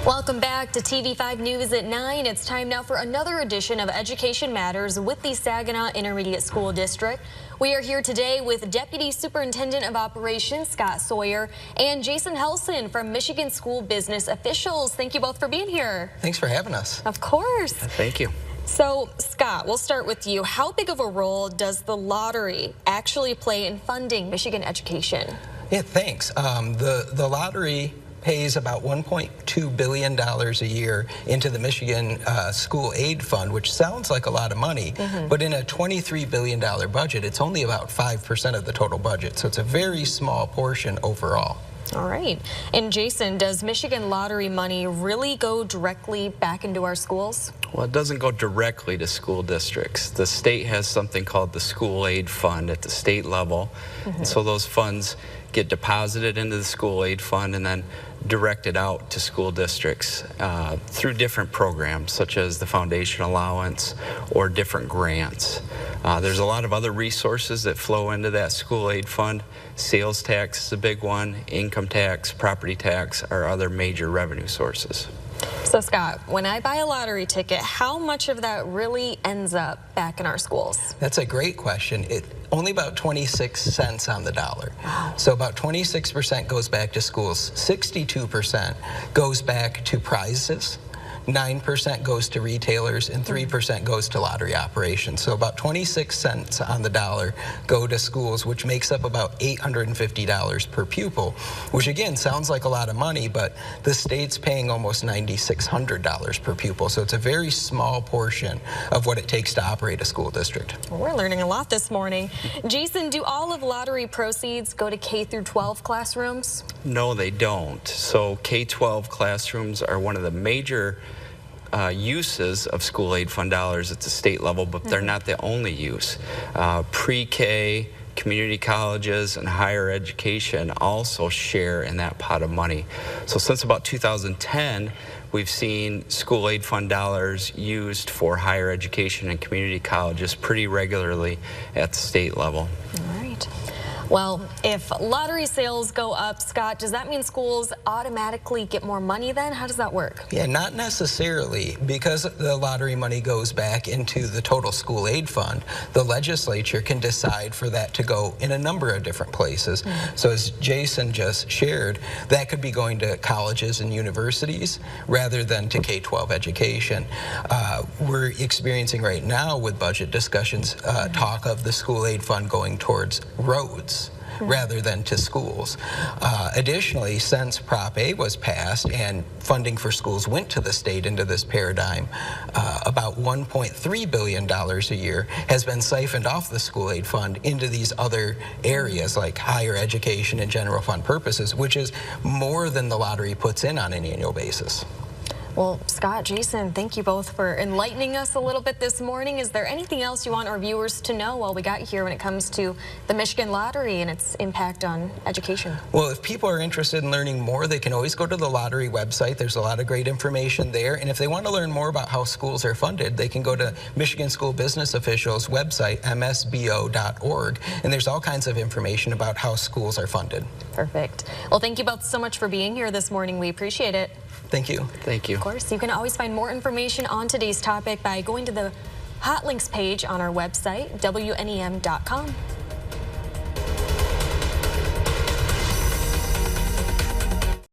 Welcome back to TV5 News at 9. It's time now for another edition of Education Matters with the Saginaw Intermediate School District. We are here today with Deputy Superintendent of Operations Scott Sawyer and Jason Helson from Michigan School Business Officials. Thank you both for being here. Thanks for having us. Of course. Thank you. So, Scott, we'll start with you. How big of a role does the lottery actually play in funding Michigan education? Yeah, thanks. The lottery pays about $1.2 billion a year into the Michigan School Aid Fund, which sounds like a lot of money, but in a $23 billion budget, it's only about 5% of the total budget, so it's a very small portion overall. All right. And Jason, does Michigan lottery money really go directly back into our schools? Well, it doesn't go directly to school districts. The state has something called the School Aid Fund at the state level. And so those funds get deposited into the School Aid Fund and then directed out to school districts through different programs such as the foundation allowance or different grants. There's a lot of other resources that flow into that school aid fund. Sales tax is a big one, income tax, property tax are other major revenue sources. So Scott, when I buy a lottery ticket, how much of that really ends up back in our schools? That's a great question. Only about 26 cents on the dollar. Wow. So about 26% goes back to schools, 62% goes back to prizes, 9% goes to retailers, and 3% goes to lottery operations. So about 26 cents on the dollar go to schools, which makes up about $850 per pupil, which again sounds like a lot of money, but the state's paying almost $9,600 per pupil. So it's a very small portion of what it takes to operate a school district. Well, we're learning a lot this morning. Jason, do all of lottery proceeds go to K-12 classrooms? No, they don't. So K-12 classrooms are one of the major uses of school aid fund dollars at the state level, but they're not the only use. Pre-K, community colleges, and higher education also share in that pot of money. So since about 2010, we've seen school aid fund dollars used for higher education and community colleges pretty regularly at the state level. All right. Well, if lottery sales go up, Scott, does that mean schools automatically get more money then? How does that work? Yeah, not necessarily. Because the lottery money goes back into the total school aid fund, the legislature can decide for that to go in a number of different places. So as Jason just shared, that could be going to colleges and universities rather than to K-12 education. We're experiencing right now with budget discussions talk of the school aid fund going towards roads rather than to schools. Additionally, since Prop A was passed and funding for schools went to the state into this paradigm, about $1.3 billion a year has been siphoned off the school aid fund into these other areas like higher education and general fund purposes, which is more than the lottery puts in on an annual basis. Well, Scott, Jason, thank you both for enlightening us a little bit this morning. Is there anything else you want our viewers to know while we got here when it comes to the Michigan Lottery and its impact on education? Well, if people are interested in learning more, they can always go to the lottery website. There's a lot of great information there. And if they want to learn more about how schools are funded, they can go to Michigan School Business Officials website, msbo.org. And there's all kinds of information about how schools are funded. Perfect. Well, thank you both so much for being here this morning. We appreciate it. Thank you. Thank you. Of course, you can always find more information on today's topic by going to the hot links page on our website, wnem.com.